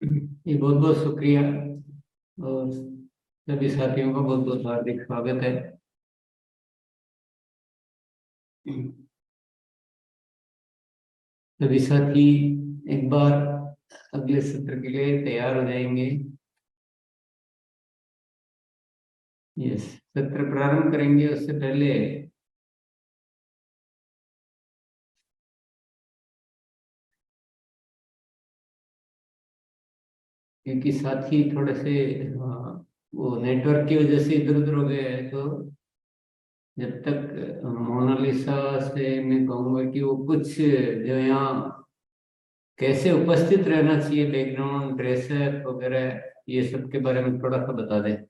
ये बहुत बहुत शुक्रिया और सभी साथियों का बहुत बहुत हार्दिक स्वागत है। सभी साथी एक बार अगले सत्र के लिए तैयार हो जाएंगे। यस, सत्र प्रारंभ करेंगे उससे पहले क्योंकि साथी थोड़े से वो नेटवर्क की वजह से इधर उधर हो गए हैं, तो जब तक मोनालिसा से मैं कहूँगा कि वो कुछ जो यहाँ कैसे उपस्थित रहना चाहिए, बैकग्राउंड ड्रेसअप वगैरह, ये सब के बारे में थोड़ा सा बता दें।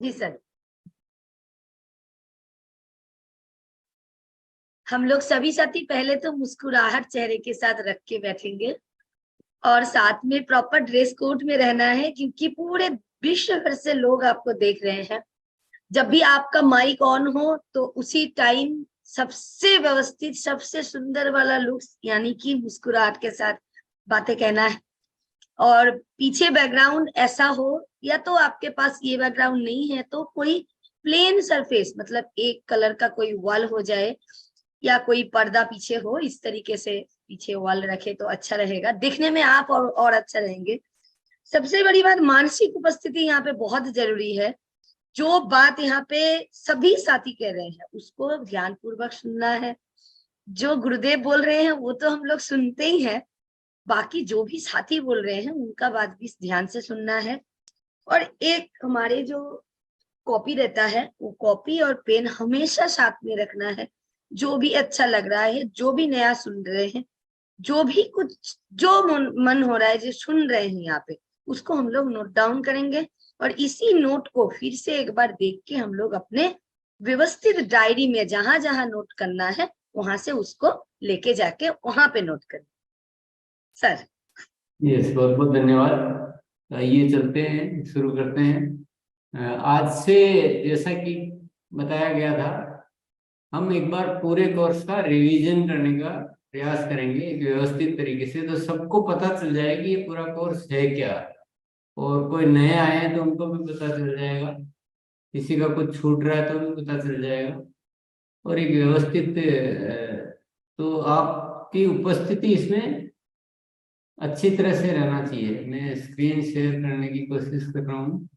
जी सर, हम लोग सभी साथी पहले तो मुस्कुराहट चेहरे के साथ रख के बैठेंगे और साथ में प्रॉपर ड्रेस कोड में रहना है, क्योंकि पूरे विश्व भर से लोग आपको देख रहे हैं। जब भी आपका माइक ऑन हो तो उसी टाइम सबसे व्यवस्थित, सबसे सुंदर वाला लुक यानी कि मुस्कुराहट के साथ बातें कहना है। और पीछे बैकग्राउंड ऐसा हो, या तो आपके पास ये बैकग्राउंड नहीं है तो कोई प्लेन सरफेस, मतलब एक कलर का कोई वॉल हो जाए या कोई पर्दा पीछे हो, इस तरीके से पीछे वॉल रखे तो अच्छा रहेगा, दिखने में आप और अच्छा रहेंगे। सबसे बड़ी बात, मानसिक उपस्थिति यहाँ पे बहुत जरूरी है। जो बात यहाँ पे सभी साथी कह रहे हैं उसको ध्यानपूर्वक सुनना है। जो गुरुदेव बोल रहे हैं वो तो हम लोग सुनते ही हैं, बाकी जो भी साथी बोल रहे हैं उनका बात भी ध्यान से सुनना है। और एक हमारे जो कॉपी रहता है, वो कॉपी और पेन हमेशा साथ में रखना है। जो भी अच्छा लग रहा है, जो भी नया सुन रहे हैं, जो भी कुछ जो मन हो रहा है, जो सुन रहे हैं यहाँ पे, उसको हम लोग नोट डाउन करेंगे। और इसी नोट को फिर से एक बार देख के हम लोग अपने व्यवस्थित डायरी में जहां जहां नोट करना है वहां से उसको लेके जाके वहां पे नोट करें। सर यस, बहुत बहुत धन्यवाद। आइए चलते हैं, शुरू करते हैं। आज से जैसा कि बताया गया था, हम एक बार पूरे कोर्स का रिवीजन करने का प्रयास करेंगे एक व्यवस्थित तरीके से, तो सबको पता चल जाएगा कि ये पूरा कोर्स है क्या। और कोई नए आए हैं तो उनको भी पता चल जाएगा, किसी का कुछ छूट रहा है तो भी पता चल जाएगा। और एक व्यवस्थित तो आपकी उपस्थिति इसमें अच्छी तरह से रहना चाहिए। मैं स्क्रीन शेयर करने की कोशिश कर रहा हूँ।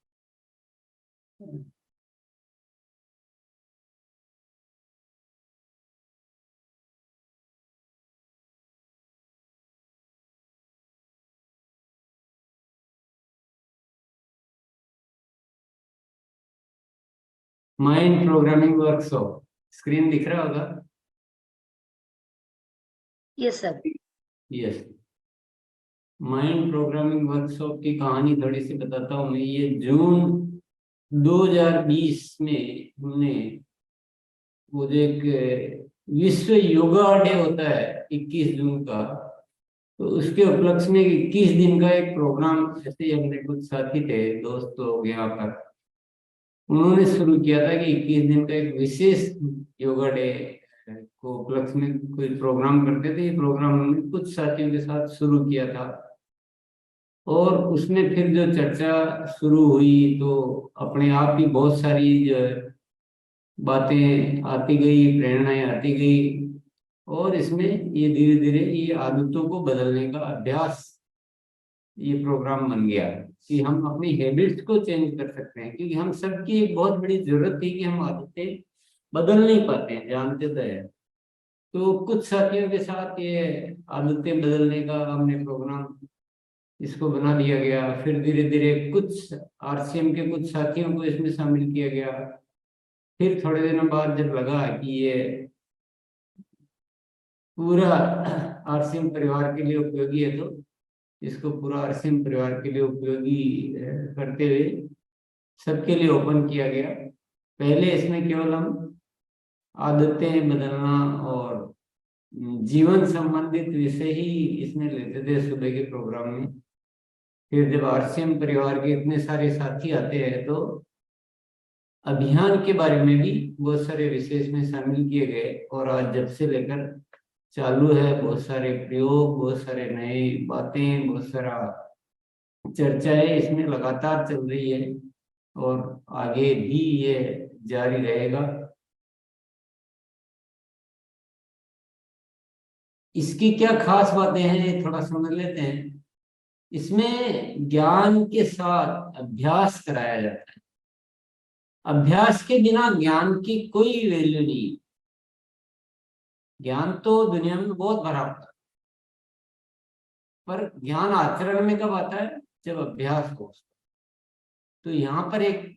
माइंड प्रोग्रामिंग वर्कशॉप स्क्रीन दिख रहा होगा। Yes sir. Yes, mind programming workshop की कहानी थोड़ी सी बताता हूँ मैं। ये जून 2020 में हमने, वो जो एक विश्व योगा डे होता है 21 जून का, तो उसके उपलक्ष्य में 21 दिन का एक प्रोग्राम, ऐसे ही हमने कुछ साथी थे, दोस्त लोग यहाँ पर, उन्होंने शुरू किया था कि 21 दिन का एक विशेष योगा डे को उपलक्ष्य में कोई प्रोग्राम करते थे। ये प्रोग्राम हमने कुछ साथियों के साथ शुरू किया था और उसमें फिर जो चर्चा शुरू हुई तो अपने आप ही बहुत सारी जो बातें आती गई, प्रेरणाएं आती गई। और इसमें ये धीरे धीरे ये आदतों को बदलने का अभ्यास, ये प्रोग्राम बन गया कि हम अपनी हैबिट्स को चेंज कर सकते हैं। क्योंकि हम सबकी एक बहुत बड़ी जरूरत थी कि हम आदतें बदल नहीं पाते हैं, जानते तो है। तो कुछ साथियों के साथ ये आदतें बदलने का हमने प्रोग्राम इसको बना दिया गया। फिर धीरे धीरे कुछ आरसीएम के कुछ साथियों को इसमें शामिल किया गया। फिर थोड़े दिनों बाद जब लगा कि ये पूरा आरसीएम परिवार के लिए उपयोगी है, तो इसको पूरा आरसीएम परिवार के लिए उपयोगी करते हुए सबके लिए ओपन किया गया। पहले इसमें केवल हम आदतें बदलना और जीवन संबंधित विषय ही इसमें लेते थे सुबह के प्रोग्राम में। फिर जब आरसीएम परिवार के इतने सारे साथी आते हैं तो अभियान के बारे में भी बहुत सारे विषय इसमें शामिल किए गए। और आज जब से लेकर चालू है, बहुत सारे प्रयोग, बहुत सारे नए बातें, बहुत सारा चर्चाएं इसमें लगातार चल रही है और आगे भी ये जारी रहेगा। इसकी क्या खास बातें हैं ये थोड़ा समझ लेते हैं। इसमें ज्ञान के साथ अभ्यास कराया जाता है। अभ्यास के बिना ज्ञान की कोई वैल्यू नहीं। ज्ञान तो दुनिया में बहुत भरा पड़ा है, पर ज्ञान आचरण में कब आता है? जब अभ्यास हो। तो यहाँ पर एक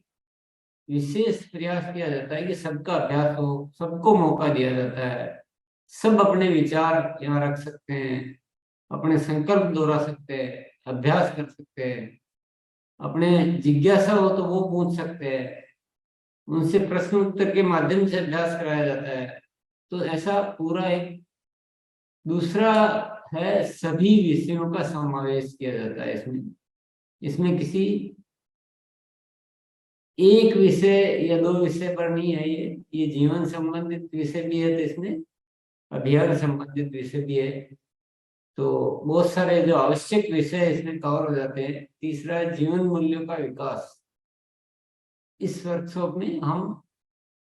विशेष प्रयास किया जाता है कि सबका अभ्यास हो, सबको मौका दिया जाता है, सब अपने विचार यहाँ रख सकते हैं, अपने संकल्प दोहरा सकते हैं, अभ्यास कर सकते हैं, अपने जिज्ञासा हो तो वो पूछ सकते हैं, उनसे प्रश्न उत्तर के माध्यम से अभ्यास कराया जाता है। तो ऐसा पूरा एक दूसरा है, सभी विषयों का समावेश किया जाता है इसमें। इसमें किसी एक विषय या दो विषय पर नहीं है, ये जीवन संबंधित विषय भी है, तो इसमें अभियान संबंधित विषय भी है। तो बहुत सारे जो आवश्यक विषय इसमें कवर हो जाते हैं। तीसरा है जीवन मूल्यों का विकास। इस वर्कशॉप में हम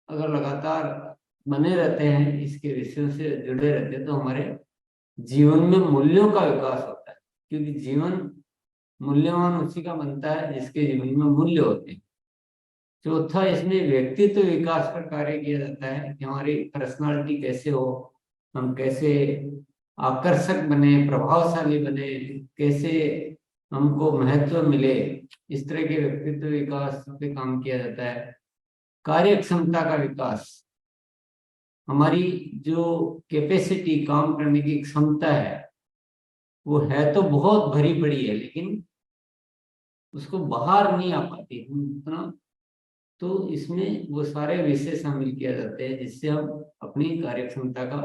अगर लगातार बने रहते हैं, इसके विषयों से जुड़े रहते हैं, तो हमारे जीवन में मूल्यों का विकास होता है। क्योंकि जीवन मूल्यवान उसी का बनता है जिसके जीवन में मूल्य होते हैं। चौथा, इसमें व्यक्तित्व विकास पर कार्य किया जाता है कि हमारी पर्सनालिटी कैसे हो, हम कैसे आकर्षक बने, प्रभावशाली बने, कैसे हमको महत्व मिले, इस तरह के व्यक्तित्व विकास पे काम किया जाता है। कार्य क्षमता का विकास, हमारी जो कैपेसिटी, काम करने की क्षमता है, वो है तो बहुत भरी पड़ी है, लेकिन उसको बाहर नहीं आ पाती हम उतना। तो इसमें वो सारे विषय शामिल किया जाते हैं जिससे हम अपनी कार्य क्षमता का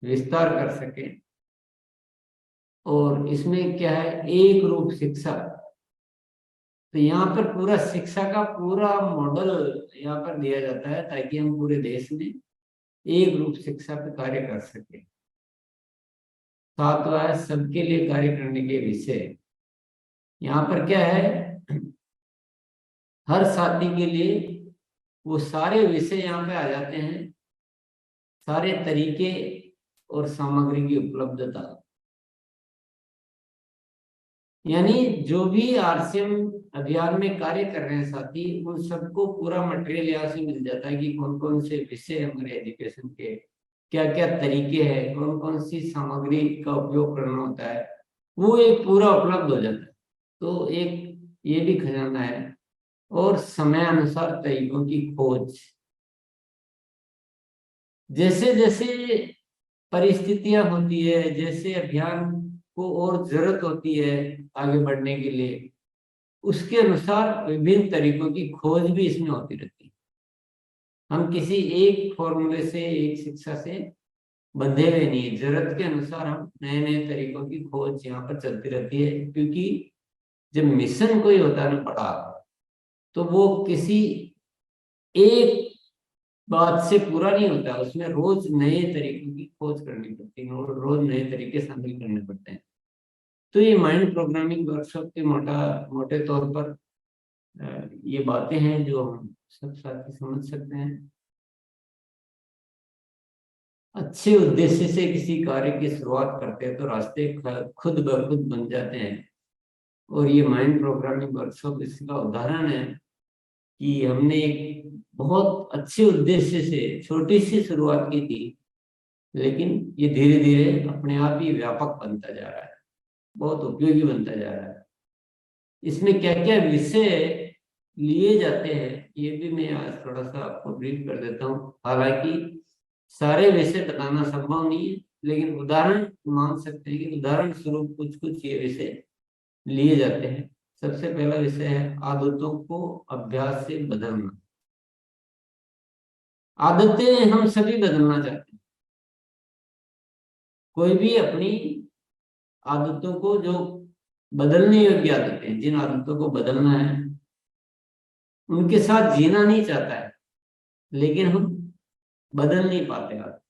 विस्तार कर सकें। और इसमें क्या है, एक रूप शिक्षा। तो यहाँ पर पूरा शिक्षा का पूरा मॉडल यहाँ पर दिया जाता है ताकि हम पूरे देश में एक रूप शिक्षा पे कार्य कर सके। सातवां है सबके लिए कार्य करने के विषय। यहाँ पर क्या है, हर साथी के लिए वो सारे विषय यहाँ पे आ जाते हैं, सारे तरीके और सामग्री की उपलब्धता। यानी जो भी आरसीएम अभियान में कार्य कर रहे हैं साथी, उन सबको पूरा मटेरियल यहाँ से मिल जाता है कि कौन कौन से विषय हमारे एजुकेशन के, क्या क्या तरीके हैं, कौन कौन सी सामग्री का उपयोग करना होता है, वो एक पूरा उपलब्ध हो जाता है। तो एक ये भी खजाना है। और समय अनुसार तरीकों की खोज। जैसे जैसे परिस्थितियां होती है, जैसे अभियान को और जरूरत होती है आगे बढ़ने के लिए, उसके अनुसार विभिन्न तरीकों की खोज भी इसमें होती रहती है। हम किसी एक फॉर्मूले से, एक शिक्षा से बंधे हुए नहीं है। जरूरत के अनुसार हम नए नए तरीकों की खोज यहाँ पर चलती रहती है। क्योंकि जब मिशन कोई होता है ना बड़ा, तो वो किसी एक बात से पूरा नहीं होता, उसमें रोज नए तरीकों की खोज करनी पड़ती है और रोज नए तरीके शामिल करने पड़ते हैं। तो ये माइंड प्रोग्रामिंग वर्कशॉप के मोटे तौर पर ये बातें हैं जो हम सब साथी समझ सकते हैं। अच्छे उद्देश्य से किसी कार्य की शुरुआत करते हैं तो रास्ते खुद ब खुद बन जाते हैं। और ये माइंड प्रोग्रामिंग वर्कशॉप इसका उदाहरण है कि हमने एक बहुत अच्छे उद्देश्य से छोटी सी शुरुआत की थी, लेकिन ये धीरे धीरे अपने आप ही व्यापक बनता जा रहा है, बहुत उपयोगी बनता जा रहा है। इसमें क्या क्या विषय लिए जाते हैं ये भी मैं आज थोड़ा सा आपको ब्रीफ कर देता हूँ। हालांकि सारे विषय बताना संभव नहीं है, लेकिन उदाहरण मान सकते हैं कि उदाहरण स्वरूप कुछ कुछ ये विषय लिए जाते हैं। सबसे पहला विषय है आदतों को अभ्यास से बदलना। आदतें हम सभी बदलना चाहते हैं। कोई भी अपनी आदतों को, जो बदलने योग्य आदतें, जिन आदतों को बदलना है, उनके साथ जीना नहीं चाहता है, लेकिन हम बदल नहीं पाते आदत।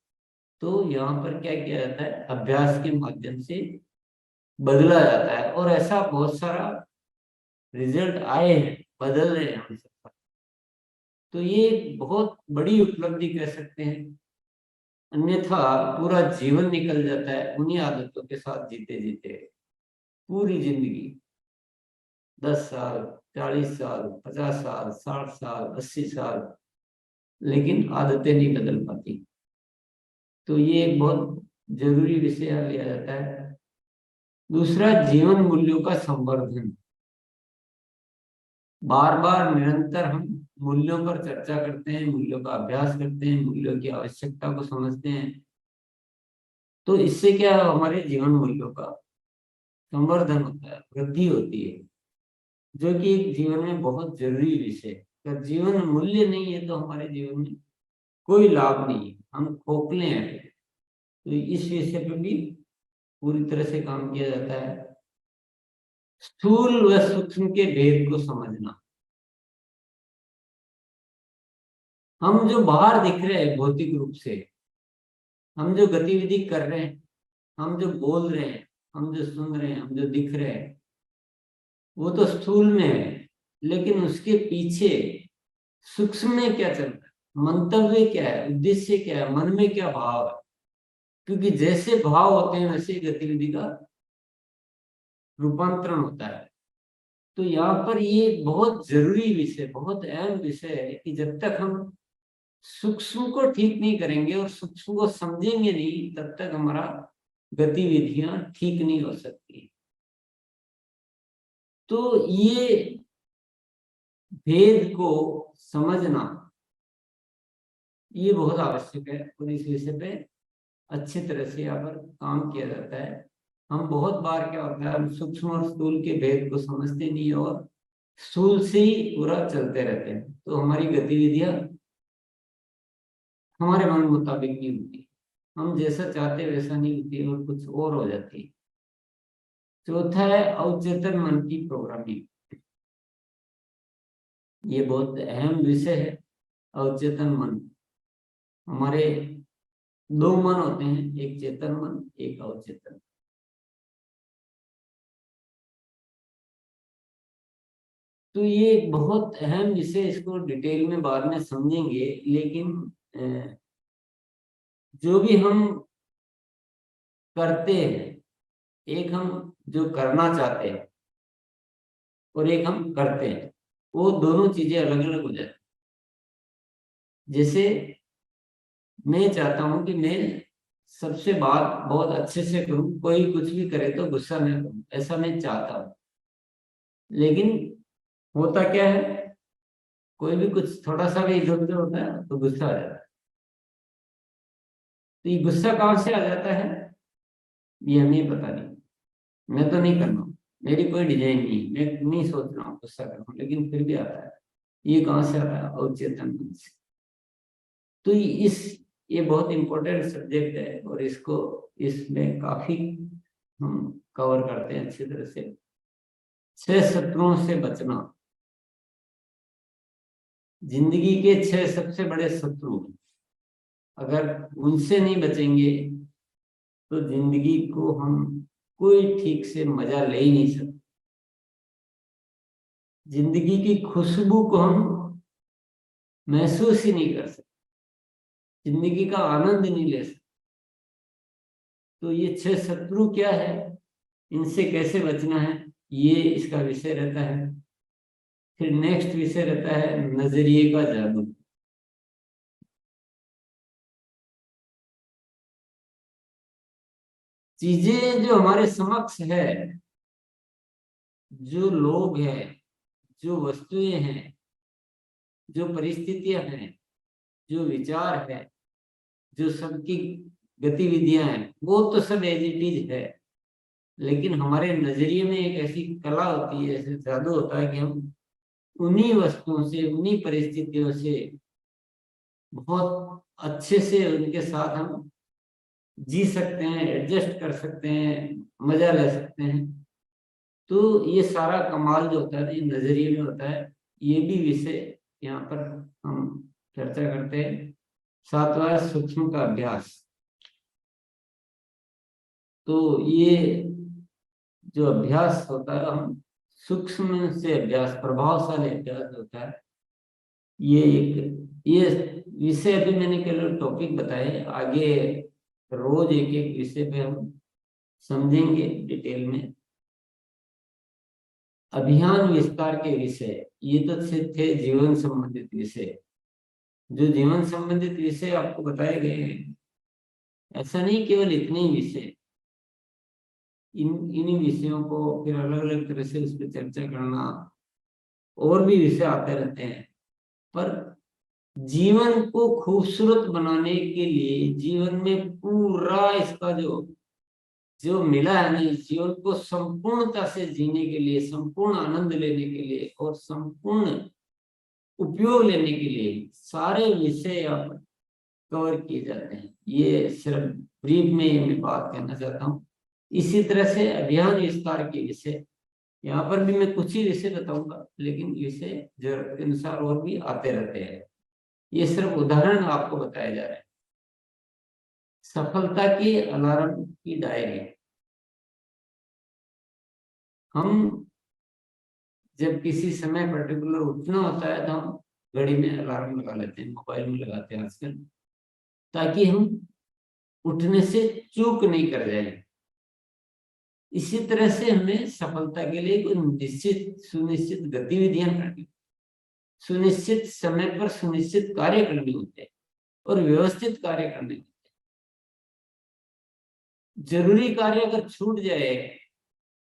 तो यहाँ पर क्या किया जाता है, अभ्यास के माध्यम से बदला जाता है, और ऐसा बहुत सारा रिजल्ट आए हैं, बदल रहे हैं हम सब। तो ये बहुत बड़ी उपलब्धि कह सकते हैं, अन्यथा पूरा जीवन निकल जाता है उन्हीं आदतों के साथ जीते जीते, पूरी जिंदगी, 10 साल, 40 साल, 50 साल, 60 साल, 80 साल, लेकिन आदतें नहीं बदल पाती। तो ये एक बहुत जरूरी विषय लिया जाता है। दूसरा, जीवन मूल्यों का संवर्धन। बार बार निरंतर हम मूल्यों पर चर्चा करते हैं, मूल्यों का अभ्यास करते हैं, मूल्यों की आवश्यकता को समझते हैं। तो इससे क्या, हमारे जीवन मूल्यों का संवर्धन होता है, वृद्धि होती है, जो कि एक जीवन में बहुत जरूरी विषय है। अगर जीवन मूल्य नहीं है तो हमारे जीवन में कोई लाभ नहीं है, हम खोखले हैं। तो इस विषय पर भी पूरी तरह से काम किया जाता है। स्थूल व सूक्ष्म के भेद को समझना। हम जो बाहर दिख रहे हैं भौतिक रूप से, हम जो गतिविधि कर रहे हैं, हम जो बोल रहे हैं, हम जो सुन रहे हैं, हम जो दिख रहे हैं, वो तो स्थूल में है, लेकिन उसके पीछे सूक्ष्म में क्या चल रहा है, मंतव्य क्या है, उद्देश्य क्या है, मन में क्या भाव है। क्योंकि जैसे भाव होते हैं वैसे गतिविधि का रूपांतरण होता है। तो यहाँ पर ये बहुत जरूरी विषय, बहुत अहम विषय है कि जब तक हम सूक्ष्म को ठीक नहीं करेंगे और सूक्ष्म को समझेंगे नहीं, तब तक हमारा गतिविधियां ठीक नहीं हो सकती। तो ये भेद को समझना ये बहुत आवश्यक है, और इस विषय पे अच्छी तरह से यहाँ पर काम किया जाता है। हम बहुत बार क्या होता है, हम सूक्ष्म और स्थूल के भेद को समझते नहीं और स्थूल से ही पूरा चलते रहते हैं, तो हमारी गतिविधियां हमारे मन मुताबिक नहीं होती, हम जैसा चाहते वैसा नहीं होती और कुछ और हो जाती है। चौथा है अवचेतन मन की प्रोग्रामिंग। ये बहुत अहम विषय है। अवचेतन मन, हमारे दो मन होते हैं, एक चेतन मन, एक अवचेतन। तो ये एक बहुत अहम विषय, इसको डिटेल में बाद में समझेंगे, लेकिन जो भी हम करते हैं, एक हम जो करना चाहते हैं और एक हम करते हैं, वो दोनों चीजें अलग अलग हो जाती। जैसे मैं चाहता हूं कि मैं सबसे बात बहुत अच्छे से करूं, कोई कुछ भी करे तो गुस्सा न करूं, ऐसा मैं चाहता हूं। लेकिन होता क्या है, कोई भी कुछ थोड़ा सा भी इधर उधर होता है तो गुस्सा आ जाता है। तो ये गुस्सा कहाँ से आ जाता है, ये हमें पता नहीं। मैं तो नहीं कर रहा हूँ, मेरी कोई डिजाइन नहीं, मैं नहीं सोच रहा हूँ गुस्सा कर रहा हूँ, लेकिन फिर भी आता है। ये कहाँ से आता है, अवचेतन मन से। तो ये बहुत इंपॉर्टेंट सब्जेक्ट है, और इसको इसमें काफी हम कवर करते हैं अच्छी तरह से। 6 शत्रुओं से बचना। जिंदगी के 6 सबसे बड़े शत्रु, अगर उनसे नहीं बचेंगे तो जिंदगी को हम कोई ठीक से मजा ले ही नहीं सकते। जिंदगी की खुशबू को हम महसूस ही नहीं कर सकते, जिंदगी का आनंद नहीं ले सकते। तो ये 6 शत्रु क्या है, इनसे कैसे बचना है, ये इसका विषय रहता है। फिर नेक्स्ट विषय रहता है नजरिए का जादू। चीजें जो हमारे समक्ष है, जो लोग हैं, जो वस्तुएं हैं, जो परिस्थितियां हैं, जो विचार है, जो सबकी गतिविधियां हैं, वो तो सब एज इट इज है। लेकिन हमारे नजरिए में एक ऐसी कला होती है, ऐसे जादू होता है कि हम उन्हीं वस्तुओं से, उन्हीं परिस्थितियों से बहुत अच्छे से उनके साथ हम जी सकते हैं, एडजस्ट कर सकते हैं, मजा ले सकते हैं। तो ये सारा कमाल जो होता है ये नजरिए में होता है। ये भी विषय यहाँ पर हम चर्चा करते हैं। 7वां सूक्ष्म का अभ्यास। तो ये जो अभ्यास होता है, हम सूक्ष्म से अभ्यास, प्रभावशाली अभ्यास होता है। ये विषय अभी मैंने केवल टॉपिक बताए, आगे रोज एक एक विषय पे हम समझेंगे डिटेल में। अभियान विस्तार के विषय, ये तो थे जीवन संबंधित विषय। जो जीवन संबंधित विषय आपको बताए गए हैं, ऐसा नहीं केवल इतने ही विषय, इन्हीं विषयों को फिर अलग अलग तरह से उस पर चर्चा करना, और भी विषय आते रहते हैं। पर जीवन को खूबसूरत बनाने के लिए, जीवन में पूरा इसका जो जो मिला है ना, इस जीवन को संपूर्णता से जीने के लिए, संपूर्ण आनंद लेने के लिए और संपूर्ण उपयोग लेने के लिए सारे विषय यहाँ पर कवर किए जाते हैं। ये सिर्फ ब्रीफ में ये मैं बात कहना चाहता हूँ। इसी तरह से अभियान विस्तार के विषय, यहाँ पर भी मैं कुछ ही विषय बताऊंगा, लेकिन विषय जरूरत के अनुसार और भी आते रहते हैं। ये सिर्फ उदाहरण आपको बताया जा रहा है। सफलता के अलार्म की डायरी। हम जब किसी समय पर्टिकुलर उठना होता है तो हम घड़ी में अलार्म लगा लेते हैं, मोबाइल में लगाते हैं आजकल, ताकि हम उठने से चूक नहीं कर जाए। इसी तरह से हमें सफलता के लिए कोई निश्चित सुनिश्चित गतिविधियां करनी, सुनिश्चित समय पर सुनिश्चित कार्य करने होते हैं और व्यवस्थित कार्य करने होते हैं। जरूरी कार्य अगर छूट जाए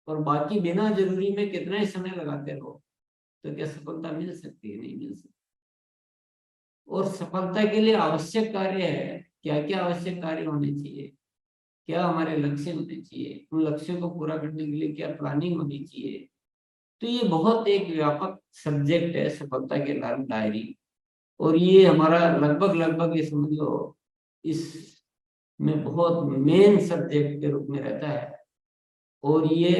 और बाकी बिना जरूरी में कितना ही समय लगाते रहो, तो क्या सफलता मिल सकती है? नहीं मिल सकती। और सफलता के लिए आवश्यक कार्य है, क्या क्या आवश्यक कार्य होने चाहिए, क्या हमारे लक्ष्य होने चाहिए, उन लक्ष्यों को पूरा करने के लिए क्या प्लानिंग होनी चाहिए। तो ये बहुत एक व्यापक सब्जेक्ट है सफलता के अलार्म डायरी। और ये हमारा लगभग लगभग ये समझ लो इसमें बहुत मेन सब्जेक्ट के रूप में रहता है। और ये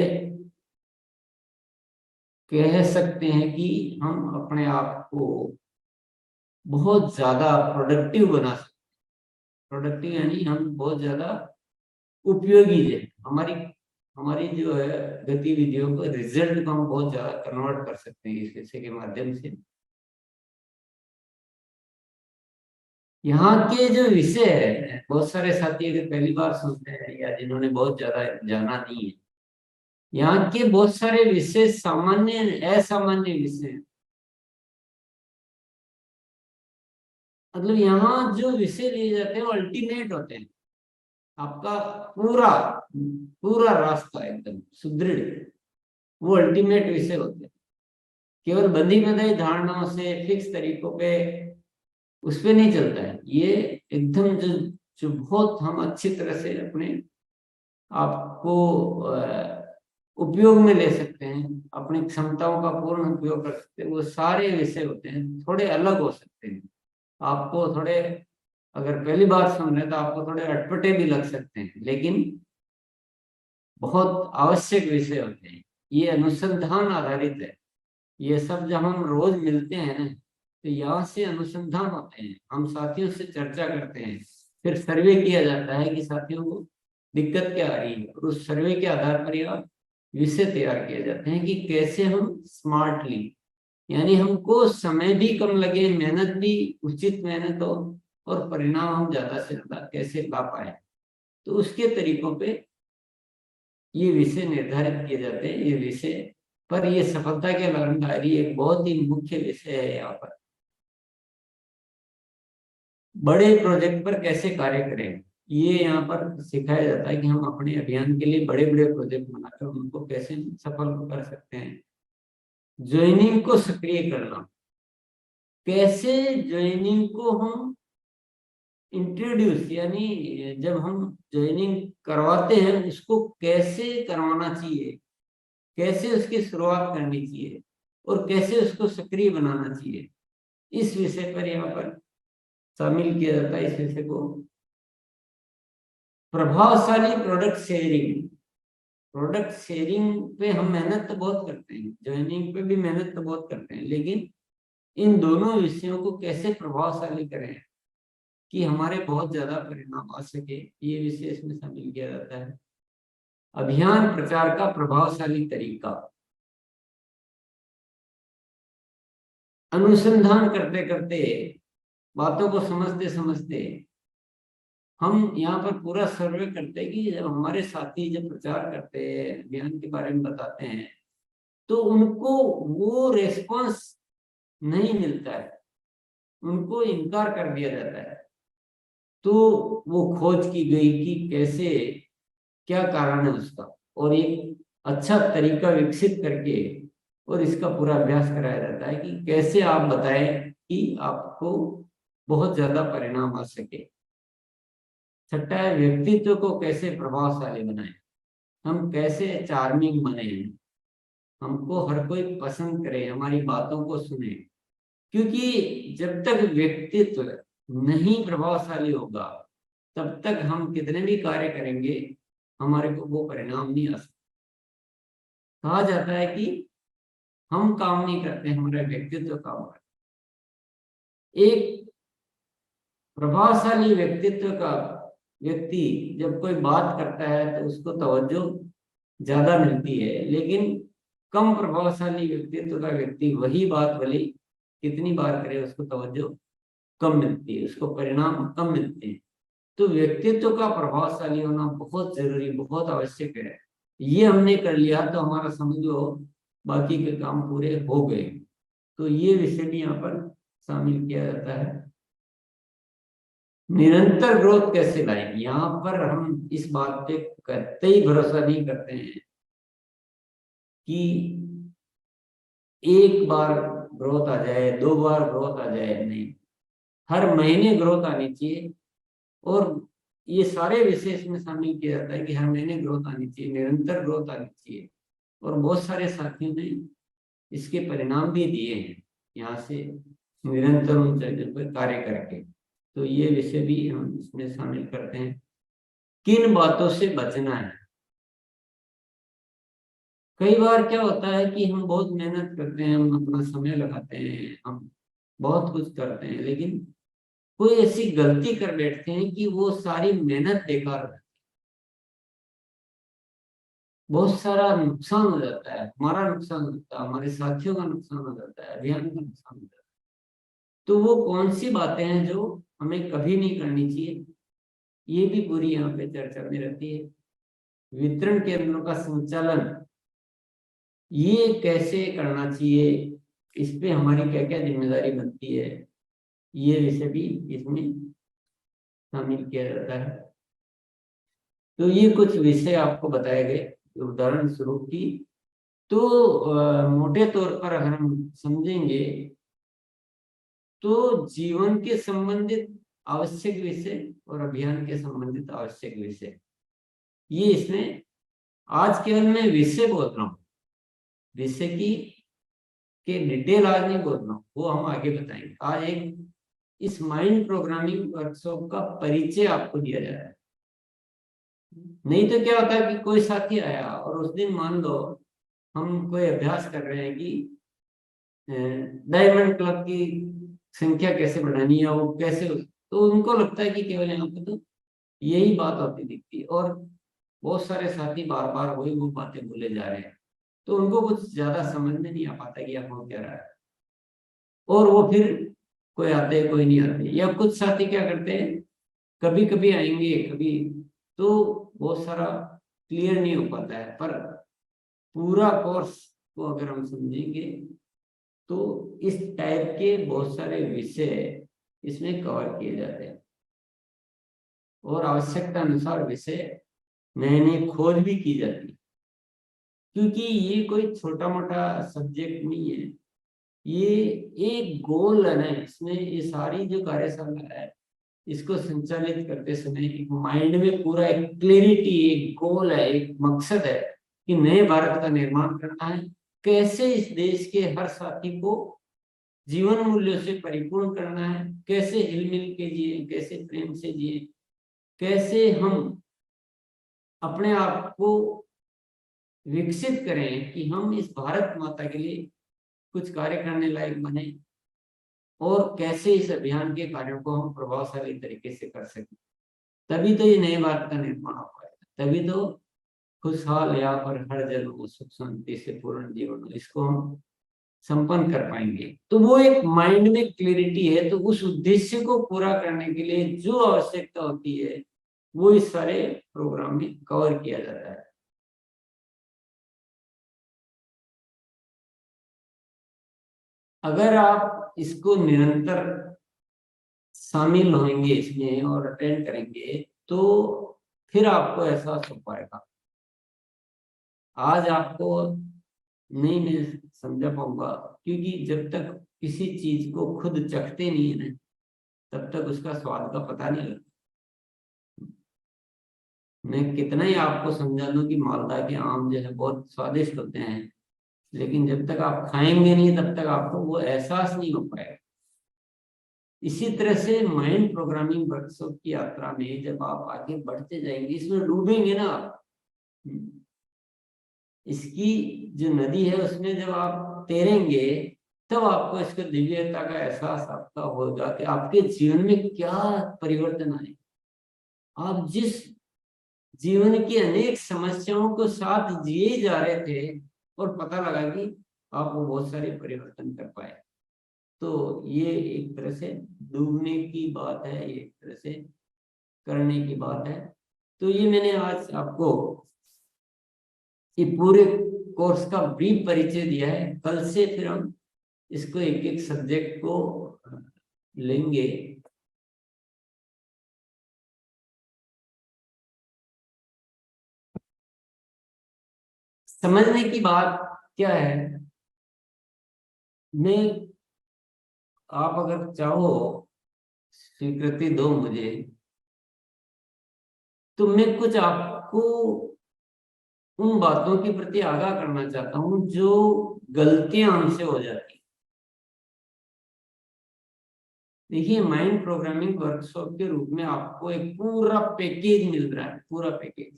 कह सकते हैं कि हम अपने आप को बहुत ज्यादा प्रोडक्टिव बना सकते हैं। प्रोडक्टिव यानी हम बहुत ज्यादा उपयोगी है, हमारी हमारी जो है गतिविधियों को, रिजल्ट को हम बहुत ज्यादा कन्वर्ट कर सकते हैं इस विषय के माध्यम से। यहाँ के जो विषय है, बहुत सारे साथी अगर पहली बार सुनते हैं या जिन्होंने बहुत ज्यादा जाना नहीं है, यहाँ के बहुत सारे विषय सामान्य असामान्य विषय हैं। मतलब यहाँ जो विषय लिए जाते हैं वो अल्टीमेट होते हैं। आपका पूरा पूरा रास्ता एकदम सुदृढ़, वो अल्टीमेट विषय होते हैं। केवल बंधी बंधाई धारणाओं से, फिक्स तरीकों पे, उस पे नहीं चलता है ये। एकदम जो जो बहुत हम अच्छी तरह से अपने आपको उपयोग में ले सकते हैं, अपनी क्षमताओं का पूर्ण उपयोग कर सकते हैं, वो सारे विषय होते हैं। थोड़े अलग हो सकते हैं, आपको थोड़े, अगर पहली बार सुन रहे हैं तो आपको थोड़े अटपटे भी लग सकते हैं, लेकिन बहुत आवश्यक विषय होते हैं। ये अनुसंधान आधारित है। ये सब जब हम रोज मिलते हैं ना, तो यहाँ से अनुसंधान होते हैं, हम साथियों से चर्चा करते हैं, फिर सर्वे किया जाता है कि साथियों को दिक्कत क्या आ रही है, और उस सर्वे के आधार पर यह विषय तैयार किए जाते हैं कि कैसे हम स्मार्टली, यानी हमको समय भी कम लगे, मेहनत भी उचित मेहनत हो, और परिणाम हम ज्यादा से ज्यादा कैसे ला पाए। तो उसके तरीकों पे ये विषय निर्धारित किए जाते हैं। ये विषय पर ये सफलता के अलार्म डायरी एक बहुत ही मुख्य विषय है। यहाँ पर बड़े प्रोजेक्ट पर कैसे कार्य करें, ये यहाँ पर सिखाया जाता है कि हम अपने अभियान के लिए बड़े बड़े प्रोजेक्ट बनाकर उनको कैसे सफल कर सकते हैं। ज्वाइनिंग को सक्रिय करना, कैसे ज्वाइनिंग को हम इंट्रोड्यूस, यानी जब हम ज्वाइनिंग करवाते हैं उसको कैसे करवाना चाहिए, कैसे उसकी शुरुआत करनी चाहिए, और कैसे उसको सक्रिय बनाना चाहिए, इस विषय पर यहाँ पर शामिल किया जाता है। इस विषय को प्रभावशाली प्रोडक्ट शेयरिंग। प्रोडक्ट शेयरिंग पे हम मेहनत तो बहुत करते हैं, ज्वाइनिंग पे भी मेहनत तो बहुत करते हैं, लेकिन इन दोनों विषयों को कैसे प्रभावशाली करें कि हमारे बहुत ज्यादा परिणाम आ सके, ये विषय इसमें शामिल किया जाता है। अभियान प्रचार का प्रभावशाली तरीका। अनुसंधान करते करते, बातों को समझते समझते हम यहाँ पर पूरा सर्वे करते हैं कि जब हमारे साथी जब प्रचार करते हैं, अभियान के बारे में बताते हैं, तो उनको वो रेस्पॉन्स नहीं मिलता है, उनको इनकार कर दिया जाता है। तो वो खोज की गई कि कैसे, क्या कारण है उसका, और एक अच्छा तरीका विकसित करके और इसका पूरा अभ्यास कराया जाता है कि कैसे आप बताएं कि आपको बहुत ज्यादा परिणाम आ सके। छठा है, व्यक्तित्व को कैसे प्रभावशाली बनाए, हम कैसे चार्मिंग बने, हमको हर कोई पसंद करे, हमारी बातों को सुने। क्योंकि जब तक व्यक्तित्व नहीं प्रभावशाली होगा, तब तक हम कितने भी कार्य करेंगे, हमारे को वो परिणाम नहीं आ सकता। कहा जाता है कि हम काम नहीं करते, हमारा व्यक्तित्व काम करता है। एक प्रभावशाली व्यक्तित्व का व्यक्ति जब कोई बात करता है तो उसको तवज्जो ज्यादा मिलती है, लेकिन कम प्रभावशाली व्यक्तित्व का व्यक्ति वही बात भले कितनी बार करे, उसको तवज्जो कम मिलती है, उसको परिणाम कम मिलते हैं। तो व्यक्तित्व का प्रभावशाली होना बहुत जरूरी, बहुत आवश्यक है। ये हमने कर लिया तो हमारा समझ लो बाकी के काम पूरे हो गए। तो ये विषय भी यहाँ पर शामिल किया जाता है। निरंतर ग्रोथ कैसे लाएं, यहाँ पर हम इस बात पे कतई भरोसा नहीं करते हैं कि एक बार ग्रोथ आ जाए, 2 बार ग्रोथ आ जाए, नहीं, हर महीने ग्रोथ आनी चाहिए। और ये सारे विषय इसमें शामिल किया जाता है कि हर महीने ग्रोथ आनी चाहिए, निरंतर ग्रोथ आनी चाहिए। और बहुत सारे साथियों ने इसके परिणाम भी दिए हैं यहाँ से, निरंतर उन चीजों पर कार्य करके। तो ये विषय भी हम इसमें शामिल करते हैं। किन बातों से बचना है। कई बार क्या होता है कि हम बहुत मेहनत करते हैं, हम अपना समय लगाते हैं, हम बहुत कुछ करते हैं, लेकिन कोई ऐसी गलती कर बैठते हैं कि वो सारी मेहनत बेकार हो जाती है, बहुत सारा नुकसान हो जाता है, हमारा नुकसान होता है, हमारे साथियों का नुकसान हो जाता है, अभियान का नुकसान हो जाता है। तो वो कौन सी बातें हैं जो हमें कभी नहीं करनी चाहिए, ये भी पूरी यहाँ पे चर्चा में रहती है। वितरण केंद्रों का संचालन ये कैसे करना चाहिए, इस पे हमारी क्या क्या जिम्मेदारी बनती है, ये विषय भी इसमें शामिल किया जाता है। तो ये कुछ विषय आपको बताए गए उदाहरण स्वरूप की। तो मोटे तौर पर अगर हम समझेंगे तो जीवन के संबंधित आवश्यक विषय और अभियान के संबंधित आवश्यक विषय, ये इसमें आज केवल मैं विषय बोल रहा हूँ, विषय की के डिटेल आज नहीं बोल रहा हूँ, वो हम आगे बताएंगे। आज एक इस माइंड प्रोग्रामिंग वर्कशॉप का परिचय आपको दिया जा रहा है। नहीं तो क्या होता है कि कोई साथी आया और उस दिन मान लो हम कोई अभ्यास कर रहे हैं कि डायमंड क्लब की संख्या कैसे बढ़ानी है, वो कैसे, तो उनको लगता है कि केवल यहाँ पे तो यही बात होती दिखती है, और बहुत सारे साथी बार बार वही वो बातें बोले जा रहे हैं, तो उनको कुछ ज्यादा समझ में नहीं आ पाता कि आप हो क्या रहा है, और वो फिर कोई आते हैं कोई नहीं आते। या कुछ साथी क्या करते हैं, कभी कभी आएंगे कभी, तो बहुत सारा क्लियर नहीं हो पाता है। पर पूरा कोर्स को अगर हम समझेंगे तो इस टाइप के बहुत सारे विषय इसमें कवर किए जाते हैं, और आवश्यकता अनुसार विषय नए नए खोज भी की जाती है। क्योंकि ये कोई छोटा मोटा सब्जेक्ट नहीं है, ये एक गोल है ना इसमें। ये सारी जो कार्यशाला है इसको संचालित करते समय एक माइंड में पूरा एक क्लैरिटी, एक गोल है, एक मकसद है कि नए भारत का निर्माण करना है। कैसे इस देश के हर साथी को जीवन मूल्यों से परिपूर्ण करना है, कैसे हिलमिल के जिए, कैसे प्रेम से जिए, कैसे हम अपने आप को विकसित करें कि हम इस भारत माता के लिए कुछ कार्य करने लायक बने, और कैसे इस अभियान के कार्यों को हम प्रभावशाली तरीके से कर सकें। तभी तो ये नए भारत का निर्माण हो पाएगा, तभी तो खुशहाल यहाँ पर हर जन हो, सुख शांति से पूर्ण जीवन हो, इसको हम संपन्न कर पाएंगे। तो वो एक माइंड में क्लियरिटी है। तो उस उद्देश्य को पूरा करने के लिए जो आवश्यकता होती है वो इस सारे प्रोग्राम में कवर किया जाता है। अगर आप इसको निरंतर शामिल होंगे इसमें और अटेंड करेंगे तो फिर आपको एहसास हो पाएगा। आज आपको नहीं मैं समझा पाऊंगा, क्योंकि जब तक किसी चीज को खुद चखते नहीं है ना, तब तक उसका स्वाद का पता नहीं लगता। मैं कितना ही आपको समझा दूं कि मालदा के आम जो है बहुत स्वादिष्ट होते हैं, लेकिन जब तक आप खाएंगे नहीं तब तक आपको वो एहसास नहीं हो पाएगा। इसी तरह से माइंड प्रोग्रामिंग वर्कशॉप की यात्रा में जब आप आगे बढ़ते जाएंगे, इसमें डूबेंगे ना आप, इसकी जो नदी है उसमें जब आप तैरेंगे तब आपको इसके दिव्यता का एहसास आपका होगा कि आपके जीवन में क्या परिवर्तन आए। आप जिस जीवन की अनेक समस्याओं को साथ जिए जा रहे थे और पता लगा कि आप वो बहुत सारे परिवर्तन कर पाए। तो ये एक तरह से डूबने की बात है, ये एक तरह से करने की बात है। तो ये मैंने आज आपको ये पूरे कोर्स का ब्रीफ परिचय दिया है। कल से फिर हम इसको एक एक सब्जेक्ट को लेंगे। समझने की बात क्या है, मैं आप अगर चाहो स्वीकृति दो मुझे, तो मैं कुछ आपको उन बातों के प्रति आगाह करना चाहता हूं जो गलतियां हमसे हो जाती। देखिए, माइंड प्रोग्रामिंग वर्कशॉप के रूप में आपको एक पूरा पैकेज मिल रहा है, पूरा पैकेज,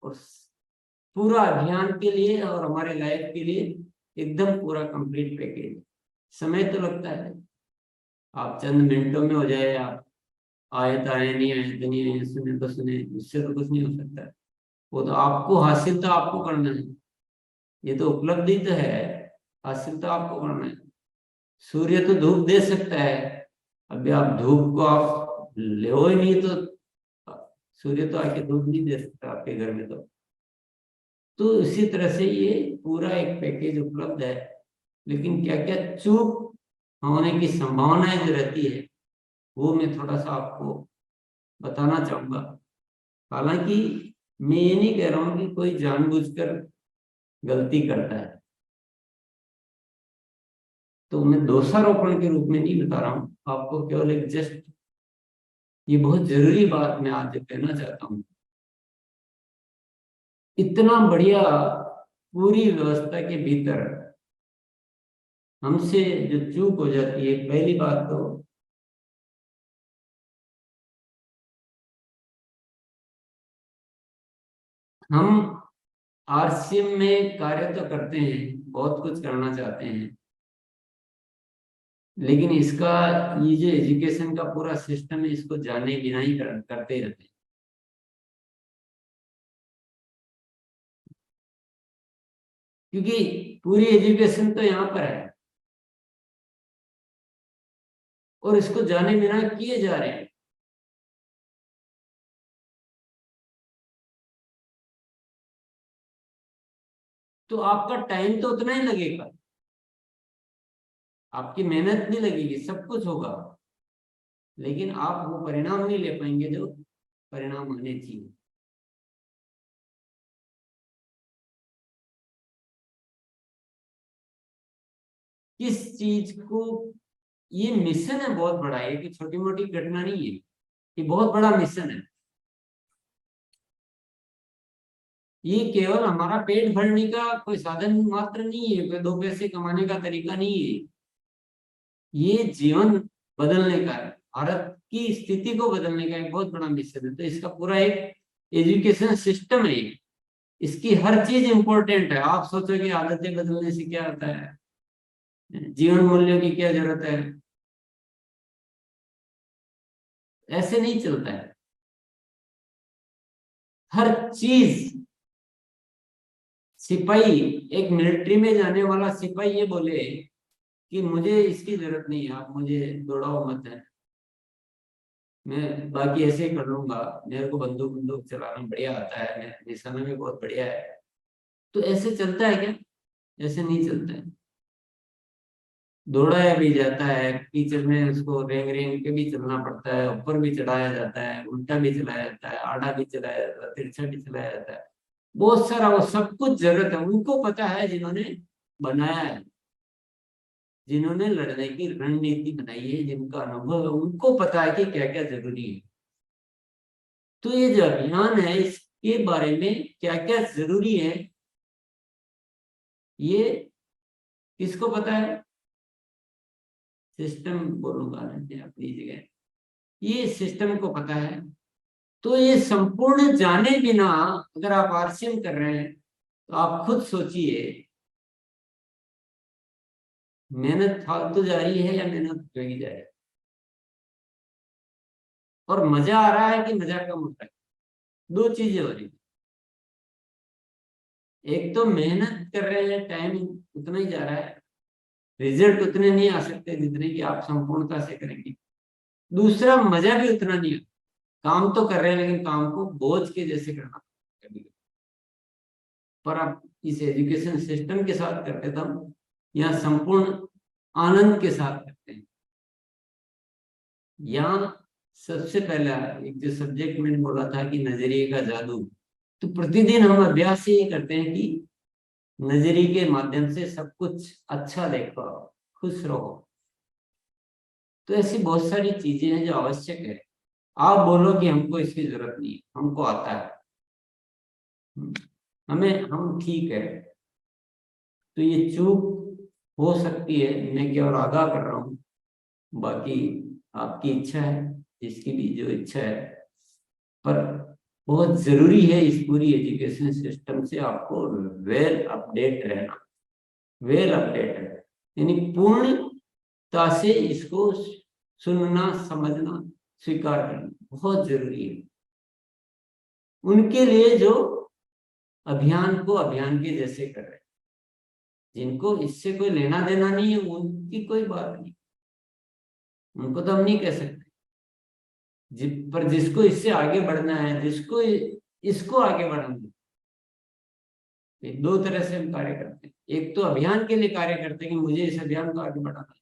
और पूरा अभियान के लिए और हमारे लाइफ के लिए एकदम पूरा कंप्लीट पैकेज। समय तो लगता है, आप चंद मिनटों में हो जाए, आप आए तो आए, नहीं आए तो नहीं आए, सुने तो सुने, इससे तो कुछ नहीं हो सकता। वो तो आपको हासिल तो आपको करना है, ये तो उपलब्धि तो है, हासिल तो आपको करना है। सूर्य तो धूप दे सकता है, अभी आप धूप को आप ले ही नहीं तो सूर्य तो आके धूप नहीं दे सकता आपके घर में। तो इसी तरह से ये पूरा एक पैकेज उपलब्ध है। लेकिन क्या क्या चूक होने की संभावनाएं जो रहती है वो मैं थोड़ा सा आपको बताना चाहूंगा। हालांकि मैं ये नहीं कह रहा हूं कि कोई जानबूझकर गलती करता है, तो मैं दोषारोपण के रूप में नहीं बता रहा हूं आपको, केवल एक जस्ट ये बहुत जरूरी बात मैं आज कहना चाहता हूँ। इतना बढ़िया पूरी व्यवस्था के भीतर हमसे जो चूक हो जाती है, पहली बात तो हम आरसीएम में कार्य तो करते हैं, बहुत कुछ करना चाहते हैं, लेकिन इसका ये जो एजुकेशन का पूरा सिस्टम है इसको जाने बिना ही करते रहते हैं। क्योंकि पूरी एजुकेशन तो यहाँ पर है और इसको जाने बिना किए जा रहे हैं। तो आपका टाइम तो उतना ही लगेगा, आपकी मेहनत नहीं लगेगी, सब कुछ होगा, लेकिन आप वो परिणाम नहीं ले पाएंगे जो परिणाम आने चाहिए। किस चीज को, ये मिशन है बहुत बड़ा, है कि छोटी मोटी घटना नहीं है, ये बहुत बड़ा मिशन है। ये केवल हमारा पेट भरने का कोई साधन मात्र नहीं है, कोई दो पैसे कमाने का तरीका नहीं है। ये जीवन बदलने का है, भारत की स्थिति को बदलने का एक बहुत बड़ा मिशन है। तो इसका पूरा एक एजुकेशन सिस्टम है, इसकी हर चीज इंपॉर्टेंट है। आप सोचो कि आदतें बदलने से क्या होता है, जीवन मूल्यों की क्या जरूरत है, ऐसे नहीं चलता है। हर चीज सिपाही, एक मिलिट्री में जाने वाला सिपाही ये बोले कि मुझे इसकी जरूरत नहीं है, आप मुझे दौड़ाओ मत है, मैं बाकी ऐसे ही कर लूंगा, मेरे को बंदूक बंदूक चलाना बढ़िया आता है, मैं निशाना भी बहुत बढ़िया है। तो ऐसे चलता है क्या? ऐसे नहीं चलता है। दौड़ाया भी जाता है, कीचड़ में उसको रेंग रेंग के भी चलना पड़ता है, ऊपर भी चढ़ाया जाता है, उल्टा भी चलाया जाता है, आड़ा भी चलाया जाता है, तिरछा भी चलाया जाता है, बहुत सारा, वो सब कुछ जरूरत है। उनको पता है जिन्होंने बनाया है, जिन्होंने लड़ने की रणनीति बनाई है, जिनका अनुभव है, उनको पता है कि क्या क्या जरूरी है। तो ये जो अभियान है, इसके बारे में क्या क्या जरूरी है, ये किसको पता है? सिस्टम बोलूंगा ना मैं अपनी जगह, ये सिस्टम को पता है। तो ये संपूर्ण जाने बिना अगर आप आरसीएम कर रहे हैं, तो आप खुद सोचिए, मेहनत फालतू जा रही है या मेहनत लगी जा रही है, और मजा आ रहा है कि मजा कम हो रहा है? दो चीजें हो रही है। एक तो मेहनत कर रहे हैं, टाइम उतना ही जा रहा है, रिजल्ट उतने नहीं आ सकते जितने कि आप संपूर्णता से करेंगे। दूसरा, मजा भी उतना नहीं आता। काम तो कर रहे हैं लेकिन काम को बोझ के जैसे करना कभी। पर आप इस एजुकेशन सिस्टम के साथ करते तब, यहाँ संपूर्ण आनंद के साथ करते हैं। यहाँ सबसे पहला एक जो सब्जेक्ट मैंने बोला था कि नजरिए का जादू, तो प्रतिदिन हम अभ्यास ये करते हैं कि नजरिए के माध्यम से सब कुछ अच्छा देख पाओ, खुश रहो। तो ऐसी बहुत सारी चीजें हैं जो आवश्यक है। आप बोलो कि हमको इसकी जरूरत नहीं है, हमको आता है, हमें, हम ठीक है। तो ये चूक हो सकती है, मैं केवल आगाह कर रहा हूँ, बाकी आपकी इच्छा है, जिसकी भी जो इच्छा है। पर बहुत जरूरी है इस पूरी एजुकेशन सिस्टम से आपको वेल अपडेट रहना, वेल अपडेट है, यानी पूर्णता से इसको सुनना, समझना, स्वीकार करना बहुत जरूरी है उनके लिए जो अभियान को अभियान के जैसे कर रहे हैं। जिनको इससे कोई लेना देना नहीं है, उनकी कोई बात नहीं, उनको तो हम नहीं कह सकते। पर जिसको इससे आगे बढ़ना है, जिसको इसको आगे बढ़ाना है, ये दो तरह से हम कार्य करते हैं। एक तो अभियान के लिए कार्य करते हैं कि मुझे इस अभियान को आगे बढ़ाना है,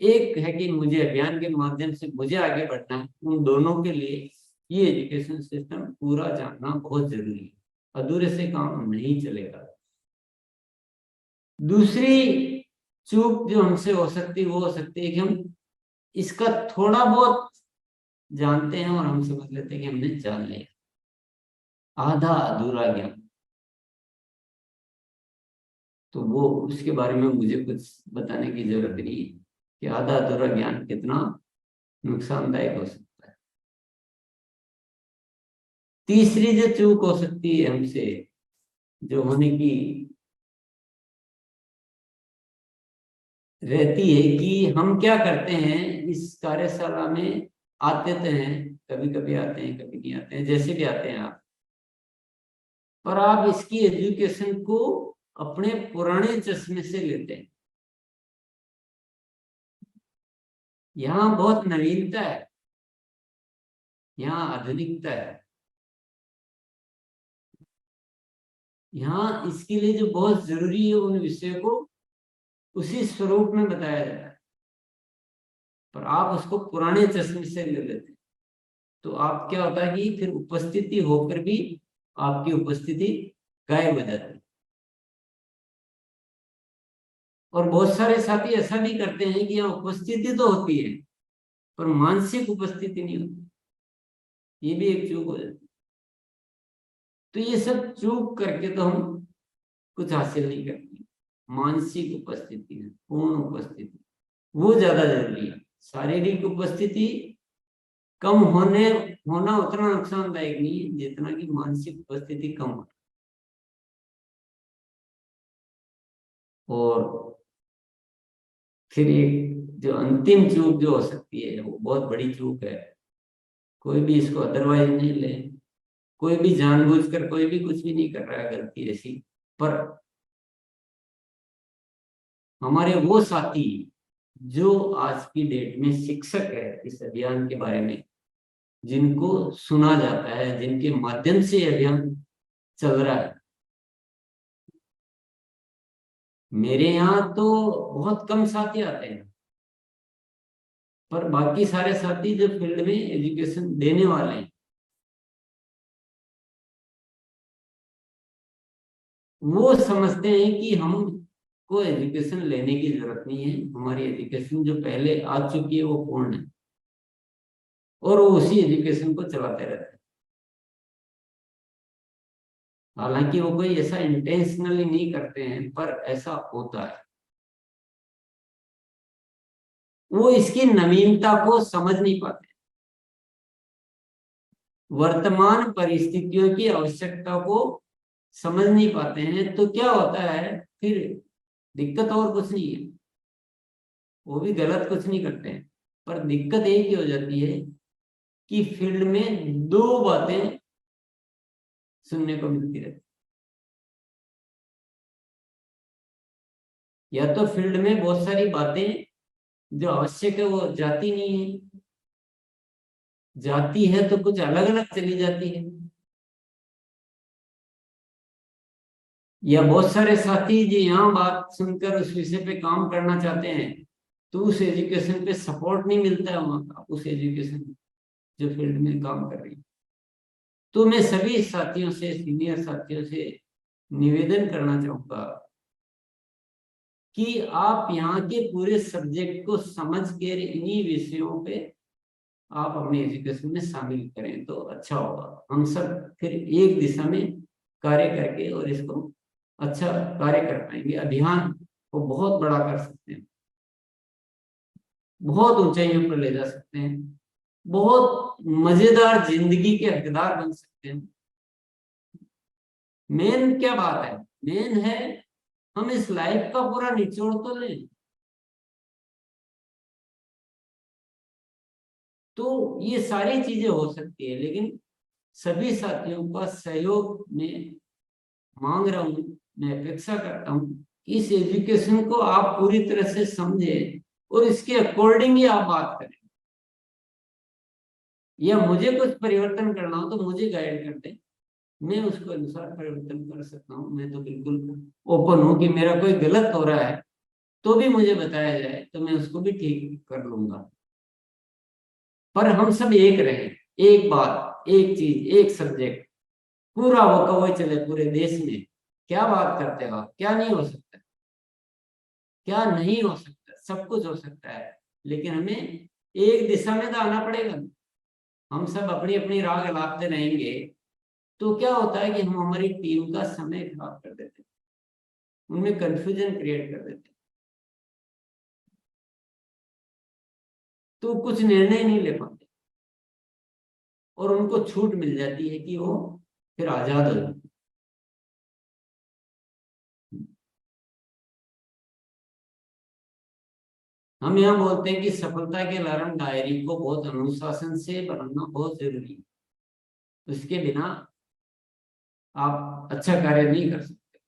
एक है कि मुझे अभियान के माध्यम से मुझे आगे बढ़ना है। उन दोनों के लिए ये एजुकेशन सिस्टम पूरा जानना बहुत जरूरी है, अधूरे से काम नहीं चलेगा। दूसरी चूक जो हमसे हो सकती है वो हो सकती है कि हम इसका थोड़ा बहुत जानते हैं और हम समझ लेते हैं कि हमने जान लिया, आधा अधूरा ज्ञान। तो वो उसके बारे में मुझे कुछ बताने की जरूरत नहीं है कि आधा अधूरा ज्ञान कितना नुकसानदायक हो सकता है। तीसरी जो चूक हो सकती है हमसे, जो होने की रहती है, कि हम क्या करते हैं इस कार्यशाला में, आते तो हैं, कभी कभी आते हैं, कभी नहीं आते हैं, जैसे भी आते हैं आप, पर आप इसकी एजुकेशन को अपने पुराने चश्मे से लेते हैं। यहाँ बहुत नवीनता है, यहाँ आधुनिकता है, यहाँ इसके लिए जो बहुत जरूरी है उन विषयों को उसी स्वरूप में बताया जाता है, पर आप उसको पुराने चश्मे से ले लेते हैं। तो आप क्या होता है कि फिर उपस्थिति होकर भी आपकी उपस्थिति गायब हो जाती है। और बहुत सारे साथी ऐसा भी करते हैं कि यहाँ उपस्थिति तो होती है पर मानसिक उपस्थिति नहीं होती, ये भी एक चूक हो जाती है। तो ये सब चूक करके तो हम कुछ हासिल नहीं करते। मानसिक उपस्थिति, पूर्ण उपस्थिति, वो ज्यादा जरूरी है। शारीरिक उपस्थिति कम होना उतना नुकसानदायक नहीं है जितना कि मानसिक उपस्थिति कम हो। और फिर एक जो अंतिम चूक जो हो सकती है, वो बहुत बड़ी चूक है, कोई भी इसको अदरवाइज नहीं ले, कोई भी जानबूझकर कोई भी कुछ भी नहीं कर रहा है गलती ऐसी, पर हमारे वो साथी जो आज की डेट में शिक्षक है इस अभियान के बारे में, जिनको सुना जाता है, जिनके माध्यम से अभियान चल रहा है, मेरे यहाँ तो बहुत कम साथी आते हैं, पर बाकी सारे साथी जो फील्ड में एजुकेशन देने वाले हैं, वो समझते हैं कि हमको एजुकेशन लेने की जरूरत नहीं है, हमारी एजुकेशन जो पहले आ चुकी है वो पूर्ण है, और वो उसी एजुकेशन को चलाते रहते हैं। हालांकि वो कोई ऐसा इंटेंशनली नहीं करते हैं, पर ऐसा होता है। वो इसकी नवीनता को समझ नहीं पाते, वर्तमान परिस्थितियों की आवश्यकता को समझ नहीं पाते हैं। तो क्या होता है फिर, दिक्कत और कुछ नहीं है, वो भी गलत कुछ नहीं करते हैं, पर दिक्कत एक ही हो जाती है कि फील्ड में दो बातें सुनने को मिलती रहती, या तो फील्ड में बहुत सारी बातें जो आवश्यक है वो जाती नहीं है, जाती है तो कुछ अलग अलग चली जाती है, या बहुत सारे साथी जो यहाँ बात सुनकर उस विषय पे काम करना चाहते हैं, तो उस एजुकेशन पे सपोर्ट नहीं मिलता है वहां का, उस एजुकेशन जो फील्ड में काम कर रही है। तो मैं सभी साथियों से, सीनियर साथियों से निवेदन करना चाहूंगा कि आप यहाँ के पूरे सब्जेक्ट को समझ कर इन्हीं विषयों पे आप अपने एजुकेशन में शामिल करें तो अच्छा होगा। हम सब फिर एक दिशा में कार्य करके और इसको अच्छा कार्य कर पाएंगे, अभियान को बहुत बड़ा कर सकते हैं, बहुत ऊंचाइयों पर ले जा सकते हैं, बहुत मजेदार जिंदगी के हकदार बन सकते हैं। मेन क्या बात है, मेन है हम इस लाइफ का पूरा निचोड़ तो लें। तो ये सारी चीजें हो सकती है, लेकिन सभी साथियों का सहयोग में मांग रहा हूं, मैं अपेक्षा करता हूं, इस एजुकेशन को आप पूरी तरह से समझें और इसके अकॉर्डिंग ही आप बात करें, या मुझे कुछ परिवर्तन करना हो तो मुझे गाइड कर दें, मैं उसके अनुसार परिवर्तन कर सकता हूँ। मैं तो बिल्कुल ओपन हूँ कि मेरा कोई गलत हो रहा है तो भी मुझे बताया जाए, तो मैं उसको भी ठीक कर लूंगा। पर हम सब एक रहें, एक बात, एक चीज, एक सब्जेक्ट, पूरा वो कवच चले पूरे देश में। क्या बात करते हो आप, क्या नहीं हो सकता, क्या नहीं हो सकता, सब कुछ हो सकता है, लेकिन हमें एक दिशा में तो आना पड़ेगा। हम सब अपनी अपनी राह गलाते रहेंगे तो क्या होता है कि हम हमारी टीम का समय खराब कर देते हैं, उनमें कंफ्यूजन क्रिएट कर देते हैं, तो कुछ निर्णय नहीं ले पाते और उनको छूट मिल जाती है कि वो फिर आजाद हो जाते। हम यहाँ बोलते हैं कि सफलता के अलार्म डायरी को बहुत अनुशासन से बनाना बहुत जरूरी है, उसके बिना आप अच्छा कार्य नहीं कर सकते,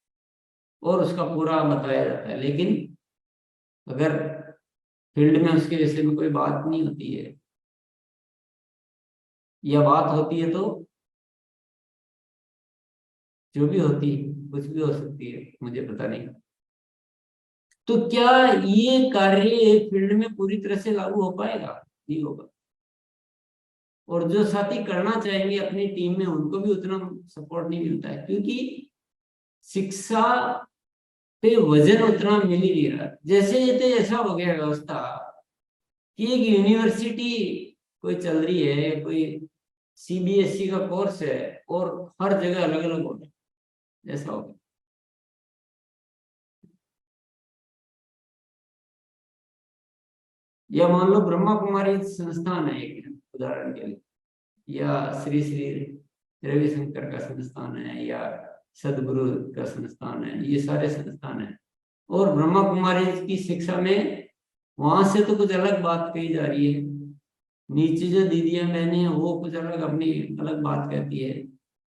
और उसका पूरा बताया जाता है। लेकिन अगर फील्ड में उसके विषय में कोई बात नहीं होती है, या बात होती है तो जो भी होती है, कुछ भी हो सकती है, मुझे पता नहीं। तो क्या ये कार्य फील्ड में पूरी तरह से लागू हो पाएगा? नहीं होगा। और जो साथी करना चाहेंगे अपनी टीम में, उनको भी उतना सपोर्ट नहीं मिलता है, क्योंकि शिक्षा पे वजन उतना मिल ही नहीं रहा। जैसे ये तो ऐसा हो गया व्यवस्था कि एक यूनिवर्सिटी कोई चल रही है, कोई सीबीएसई का कोर्स है, और हर जगह अलग अलग हो रहा है, ऐसा हो गया। या मान लो ब्रह्मा कुमारी संस्थान है एक, उदाहरण के लिए, या श्री श्री रविशंकर का संस्थान है, या सदगुरु का संस्थान है, ये सारे संस्थान है। और ब्रह्मा कुमारी की शिक्षा में वहां से तो कुछ अलग बात कही जा रही है, नीचे जो दीदियां बहनें हैं वो कुछ अलग अपनी अलग बात कहती है,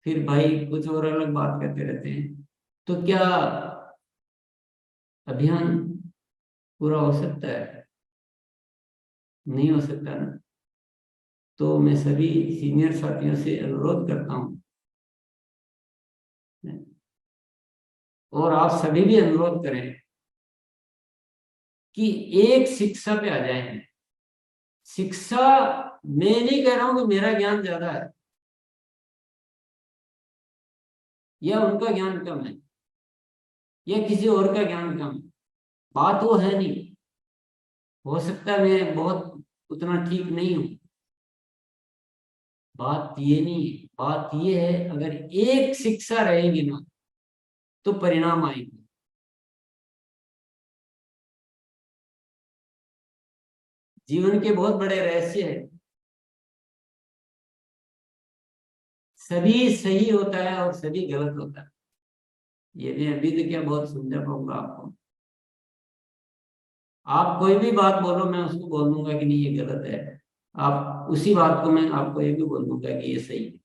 फिर भाई कुछ और अलग बात कहते रहते हैं। तो क्या अभियान पूरा हो सकता है? नहीं हो सकता ना। तो मैं सभी सीनियर साथियों से अनुरोध करता हूं और आप सभी भी अनुरोध करें कि एक शिक्षा पे आ जाएं। शिक्षा, मैं नहीं कह रहा हूं कि मेरा ज्ञान ज्यादा है या उनका ज्ञान कम है या किसी और का ज्ञान कम है। बात वो है नहीं। हो सकता है मैं बहुत उतना ठीक नहीं हूं। बात ये नहीं है। बात ये है, अगर एक शिक्षा रहेगी ना तो परिणाम आएंगे। जीवन के बहुत बड़े रहस्य है। सभी सही होता है और सभी गलत होता है। ये मैं अभी तो क्या बहुत समझा पाऊंगा आपको। आप कोई भी बात बोलो, मैं उसको बोल दूंगा कि नहीं ये गलत है। आप उसी बात को मैं आपको ये भी बोल दूंगा कि ये सही है।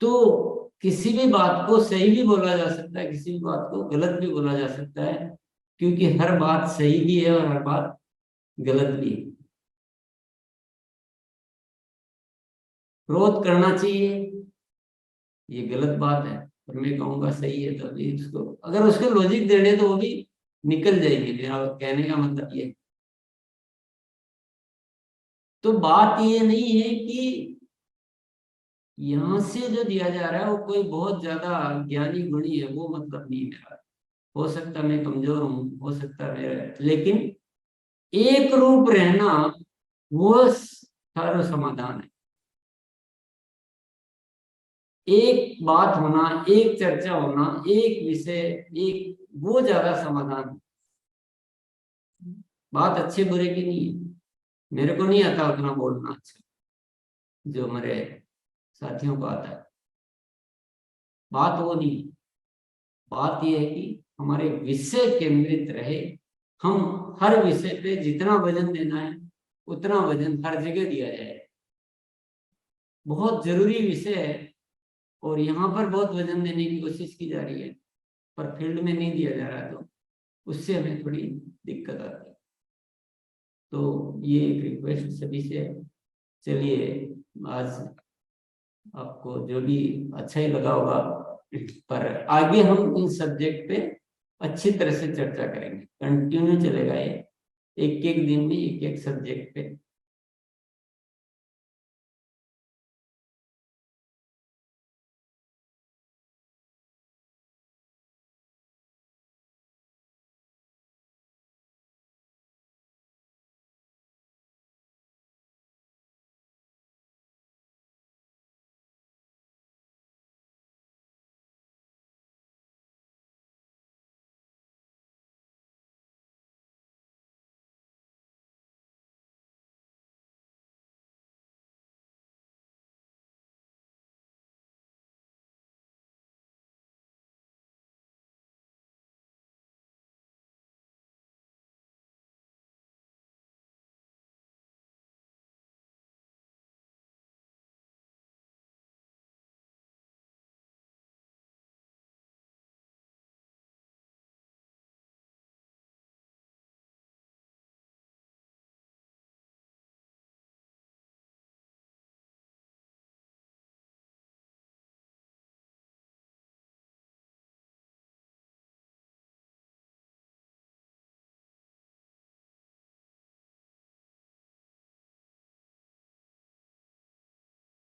तो किसी भी बात को सही भी बोला जा सकता है, किसी भी बात को गलत भी बोला जा सकता है, क्योंकि हर बात सही भी है और हर बात गलत भी है। क्रोध करना चाहिए, ये गलत बात है, पर मैं कहूंगा सही है। तो अभी उसको अगर उसके लॉजिक देने तो वो भी निकल जाएगी। मेरा कहने का मतलब ये है। तो बात ये नहीं है कि यहाँ से जो दिया जा रहा है वो कोई बहुत ज्यादा ज्ञानी गुणी है, वो मतलब नहीं है मेरा। हो सकता है मैं कमजोर हूँ, हो सकता है मेरा, लेकिन एक रूप रहना वो सारा समाधान है। एक बात होना, एक चर्चा होना, एक विषय, एक, वो ज्यादा समाधान है। बात अच्छे बुरे की नहीं है। मेरे को नहीं आता उतना बोलना अच्छा, जो मेरे साथियों को आता है। बात वो नहीं है। बात यह है कि हमारे विषय केंद्रित रहे। हम हर विषय पे जितना वजन देना है उतना वजन हर जगह दिया जाए। बहुत जरूरी विषय है और यहाँ पर बहुत वजन देने की कोशिश की जा रही है, पर फील्ड में नहीं दिया जा रहा है, तो उससे हमें थोड़ी दिक्कत आती है। तो ये एक रिक्वेस्ट सभी से। चलिए, आज आपको जो भी अच्छा ही लगा होगा, पर आगे हम इन सब्जेक्ट पे अच्छी तरह से चर्चा करेंगे। कंटिन्यू चलेगा ये, एक एक दिन में एक एक सब्जेक्ट पे